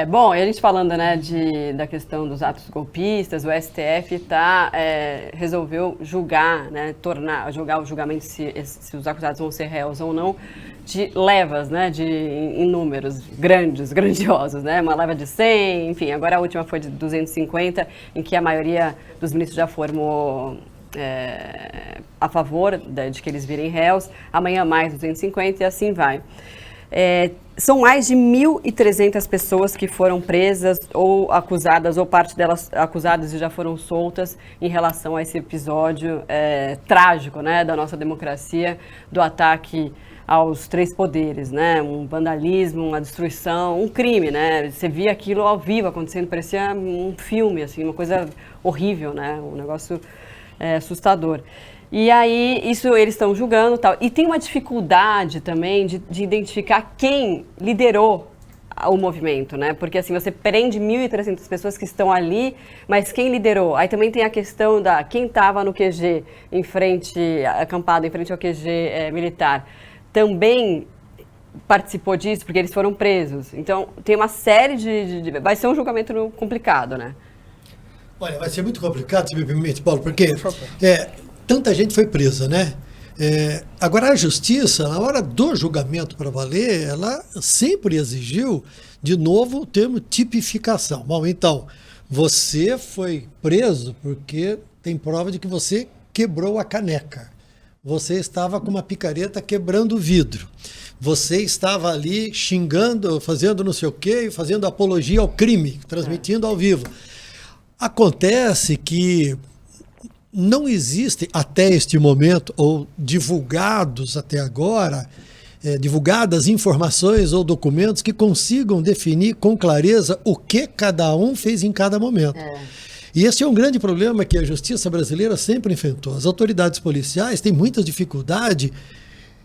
Bom, e a gente falando, né, da questão dos atos golpistas, o STF resolveu julgar, né, julgar o julgamento se os acusados vão ser réus ou não, de levas, né, em números grandiosos, né, uma leva de 100, enfim, agora a última foi de 250, em que a maioria dos ministros já formou a favor de que eles virem réus, amanhã mais 250 e assim vai. São mais de 1.300 pessoas que foram presas ou acusadas, ou parte delas acusadas e já foram soltas em relação a esse episódio trágico, né, da nossa democracia, do ataque aos três poderes, né, um vandalismo, uma destruição, um crime, né, você via aquilo ao vivo acontecendo, parecia um filme, assim, uma coisa horrível, né, um negócio assustador. E aí, isso eles estão julgando e tal. E tem uma dificuldade também de identificar quem liderou o movimento, né? Porque assim, você prende 1.300 pessoas que estão ali, mas quem liderou? Aí também tem a questão quem estava no QG, acampado em frente ao QG militar, também participou disso, porque eles foram presos. Então, tem uma série vai ser um julgamento complicado, né? Olha, vai ser muito complicado, se me permite, Paulo, porque tanta gente foi presa, né? Agora, a justiça, na hora do julgamento para valer, ela sempre exigiu, de novo, o termo tipificação. Bom, então, você foi preso porque tem prova de que você quebrou a caneca. Você estava com uma picareta quebrando o vidro. Você estava ali xingando, fazendo não sei o quê, fazendo apologia ao crime, transmitindo ao vivo. Acontece que não existe até este momento, ou divulgados até agora, divulgadas informações ou documentos que consigam definir com clareza o que cada um fez em cada momento. E esse é um grande problema que a justiça brasileira sempre enfrentou. As autoridades policiais têm muita dificuldade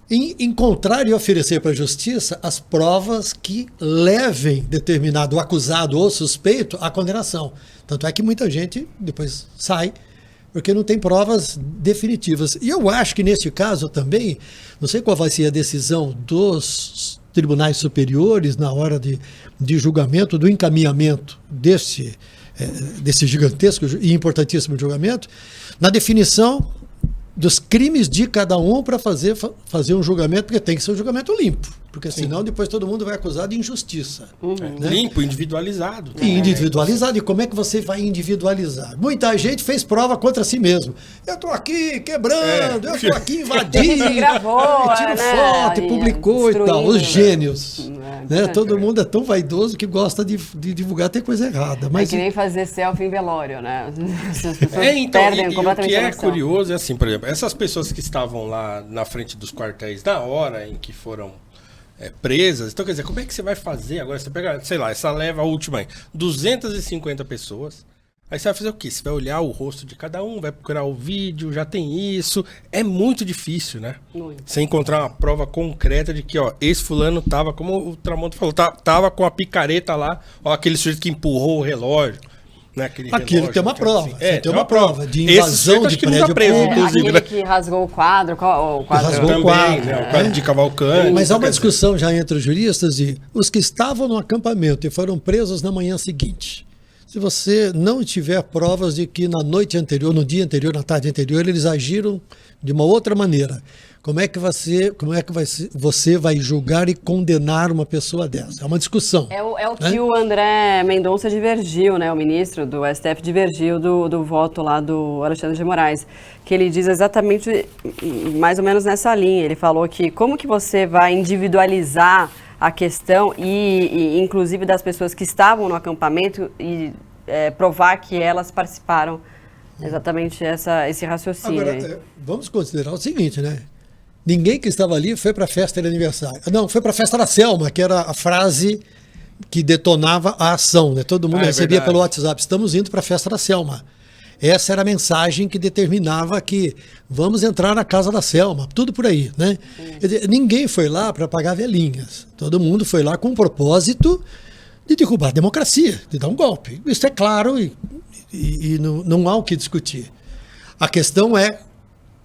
em encontrar e oferecer para a justiça as provas que levem determinado acusado ou suspeito à condenação. Tanto é que muita gente depois sai porque não tem provas definitivas. E eu acho que nesse caso também, não sei qual vai ser a decisão dos tribunais superiores na hora de julgamento, do encaminhamento desse gigantesco e importantíssimo julgamento, na definição dos crimes de cada um para fazer um julgamento, porque tem que ser um julgamento limpo, porque senão depois todo mundo vai acusar de injustiça. Né? Limpo, individualizado. Individualizado. E como é que você vai individualizar? Muita gente fez prova contra si mesmo. Eu estou aqui quebrando, eu estou aqui invadindo, gravou, tiro foto e publicou e tal. Os gênios. Né? Todo mundo é tão vaidoso que gosta de divulgar até coisa errada. Mas que nem fazer selfie em velório, né? As pessoas então, perdem completamente o que a é noção. curioso é assim, por exemplo, essas pessoas que estavam lá na frente dos quartéis na hora em que foram presas, então quer dizer, como é que você vai fazer agora? Você pega, sei lá, essa leva última aí, 250 pessoas, aí você vai fazer o quê? Você vai olhar o rosto de cada um, vai procurar o vídeo, já tem isso, é muito difícil, né? Muito. Você encontrar uma prova concreta de que, ó, esse fulano tava, como o Tramonto falou, tava com a picareta lá, ó, aquele sujeito que empurrou o relógio. Aquilo tem uma prova. Assim. Tem uma prova de invasão de prédio público. Aquele que rasgou o quadro. O quadro rasgou também, o quadro. Né? O quadro de Cavalcante. Mas há uma discussão já entre os juristas de os que estavam no acampamento e foram presos na manhã seguinte. Se você não tiver provas de que na noite anterior, no dia anterior, na tarde anterior, eles agiram de uma outra maneira, como é que você vai julgar e condenar uma pessoa dessa? É uma discussão. É o que o André Mendonça divergiu, né? O ministro do STF divergiu do voto lá do Alexandre de Moraes, que ele diz exatamente mais ou menos nessa linha. Ele falou que como que você vai individualizar a questão e inclusive das pessoas que estavam no acampamento e provar que elas participaram. Exatamente esse raciocínio. Agora, vamos considerar o seguinte, né? Ninguém que estava ali foi para a festa de aniversário. Não, foi para a festa da Selma, que era a frase que detonava a ação, né? Todo mundo recebia pelo WhatsApp, estamos indo para a festa da Selma. Essa era a mensagem que determinava que vamos entrar na casa da Selma, tudo por aí, né? Ninguém foi lá para apagar velhinhas. Todo mundo foi lá com o propósito de derrubar a democracia, de dar um golpe. Isso é claro e não há o que discutir. A questão é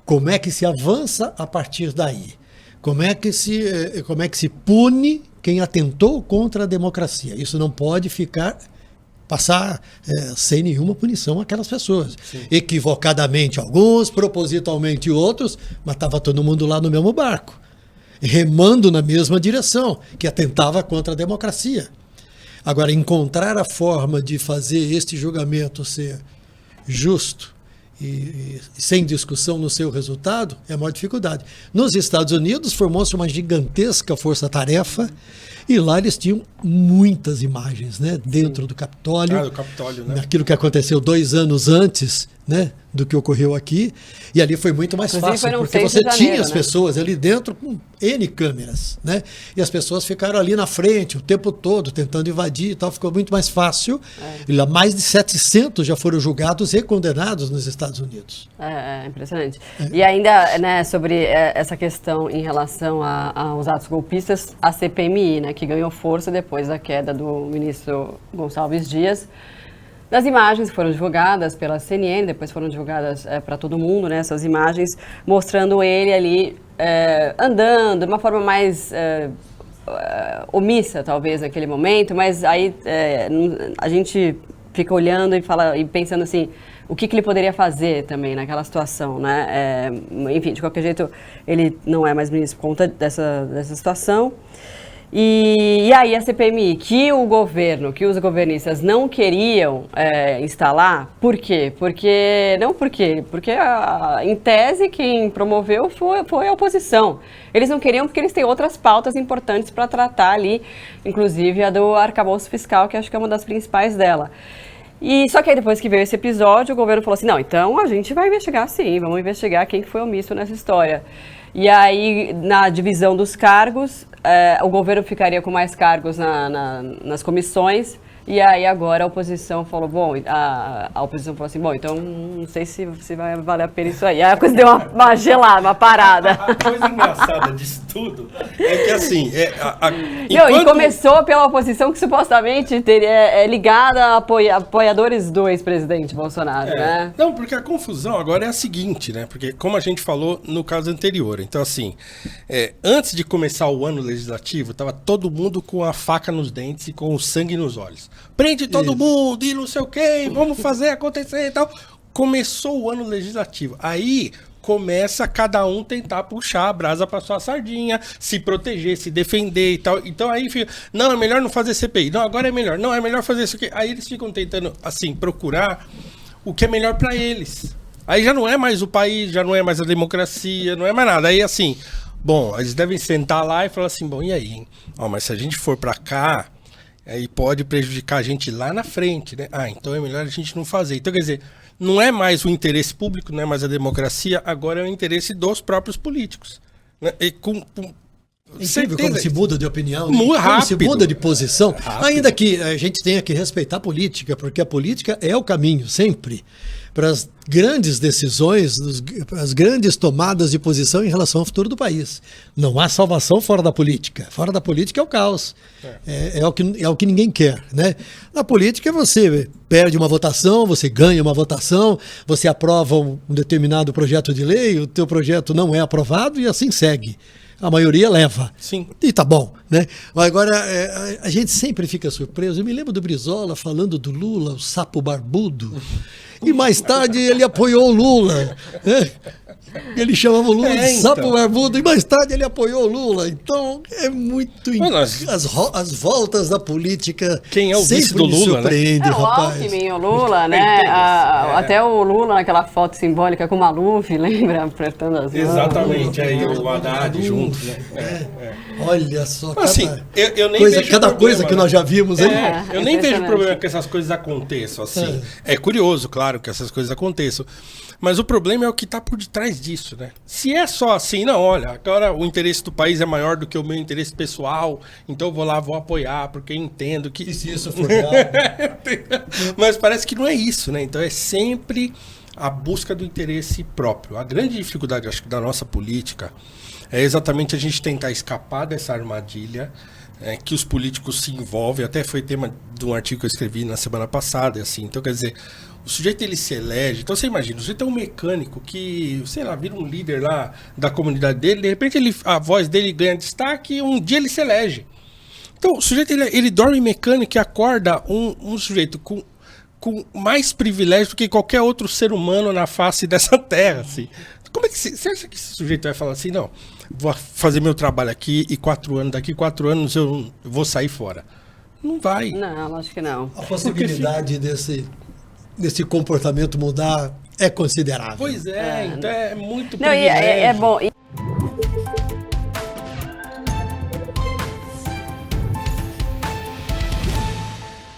como é que se avança a partir daí. Como é que se pune quem atentou contra a democracia. Isso não pode passar sem nenhuma punição aquelas pessoas. Sim. Equivocadamente alguns, propositalmente outros, mas estava todo mundo lá no mesmo barco, remando na mesma direção, que atentava contra a democracia. Agora, encontrar a forma de fazer este julgamento ser justo e sem discussão no seu resultado é a maior dificuldade. Nos Estados Unidos formou-se uma gigantesca força-tarefa e lá eles tinham muitas imagens, né, dentro do Capitólio, do Capitólio, né? Naquilo que aconteceu 2 anos antes, né, do que ocorreu aqui, e ali foi muito mais fácil, porque você tinha as pessoas ali dentro com N câmeras, né, e as pessoas ficaram ali na frente o tempo todo, tentando invadir e tal, ficou muito mais fácil. E lá mais de 700 já foram julgados e condenados nos Estados Unidos. É impressionante. E ainda, né, sobre essa questão em relação aos atos golpistas, a CPMI, né, que ganhou força depois da queda do ministro Gonçalves Dias. Das imagens que foram divulgadas pela CNN, depois foram divulgadas para todo mundo, né, essas imagens, mostrando ele ali andando de uma forma mais omissa, talvez, naquele momento, mas aí a gente fica olhando e pensando assim, o que ele poderia fazer também naquela situação, né? Enfim, de qualquer jeito, ele não é mais ministro por conta dessa situação. E aí a CPMI, que o governo, que os governistas não queriam instalar, por quê? Porque em tese quem promoveu foi a oposição. Eles não queriam porque eles têm outras pautas importantes para tratar ali, inclusive a do arcabouço fiscal, que acho que é uma das principais dela. E só que aí depois que veio esse episódio, o governo falou assim, não, então a gente vai investigar sim, vamos investigar quem foi omisso nessa história. E aí, na divisão dos cargos, o governo ficaria com mais cargos nas comissões, e aí agora a oposição falou, a oposição falou assim, então não sei se vai valer a pena isso aí. Aí a coisa deu uma gelada, uma parada. A coisa engraçada disso tudo é que assim... E começou pela oposição que supostamente é ligada a apoiadores do ex-presidente Bolsonaro, né? Não, porque a confusão agora é a seguinte, né? Porque como a gente falou no caso anterior, então assim, antes de começar o ano legislativo, estava todo mundo com a faca nos dentes e com o sangue nos olhos. Prende todo mundo e não sei o que, vamos fazer acontecer e tal. Começou o ano legislativo. Aí começa cada um tentar puxar a brasa para sua sardinha, se proteger, se defender e tal. Então aí fica, não, é melhor não fazer CPI. Não, agora é melhor. Não, é melhor fazer isso aqui. Aí eles ficam tentando, assim, procurar o que é melhor para eles. Aí já não é mais o país, já não é mais a democracia, não é mais nada. Aí assim, eles devem sentar lá e falar assim, e aí, hein? Mas se a gente for para cá, aí pode prejudicar a gente lá na frente, né? Então é melhor a gente não fazer. Então, quer dizer, não é mais o interesse público, não é mais a democracia, agora é o interesse dos próprios políticos. Né? E incrível como se muda de opinião, como se muda de posição, ainda que a gente tenha que respeitar a política, porque a política é o caminho, sempre, para as grandes decisões, as grandes tomadas de posição em relação ao futuro do país. Não há salvação fora da política. Fora da política é o caos. É o que ninguém quer, né? Na política você perde uma votação, você ganha uma votação, você aprova um determinado projeto de lei, o teu projeto não é aprovado e assim segue. A maioria leva. Sim. E tá bom, né? Agora, a gente sempre fica surpreso. Eu me lembro do Brizola falando do Lula, o sapo barbudo. E mais tarde ele apoiou o Lula. Né? Ele chamava o Lula de sapo barbudo e mais tarde ele apoiou o Lula. Então, é muito... As voltas da política. Quem é o vice do Lula, surpreende, né? rapaz. O Alckmin, o Lula, né? Até o Lula naquela foto simbólica com o Maluf, lembra? Apertando as mãos. Exatamente, aí o Haddad junto, né? Olha só, assim, eu nem vejo cada problema, coisa que nós já vimos aí. Eu nem vejo problema que essas coisas aconteçam, assim. É curioso, claro, que essas coisas aconteçam. Mas o problema é o que está por detrás disso, né? Se é só assim, não, olha, agora o interesse do país é maior do que o meu interesse pessoal, então eu vou lá, vou apoiar, porque eu entendo que... E se isso for real? Mas parece que não é isso, né? Então é sempre a busca do interesse próprio. A grande dificuldade, acho que, da nossa política é exatamente a gente tentar escapar dessa armadilha que os políticos se envolvem. Até foi tema de um artigo que eu escrevi na semana passada, assim. Então, quer dizer, o sujeito ele se elege. Então você imagina, você tem um mecânico que, sei lá, vira um líder lá da comunidade dele, de repente a voz dele ganha destaque e um dia ele se elege. Então, o sujeito, ele dorme mecânico e acorda um sujeito com mais privilégio do que qualquer outro ser humano na face dessa terra, assim. Como é que você acha que esse sujeito vai falar assim, não, vou fazer meu trabalho aqui e daqui 4 anos eu vou sair fora? Não vai. Não, acho que não. A possibilidade desse comportamento mudar é considerável. Pois é, então é muito Não, e privilégio. é bom.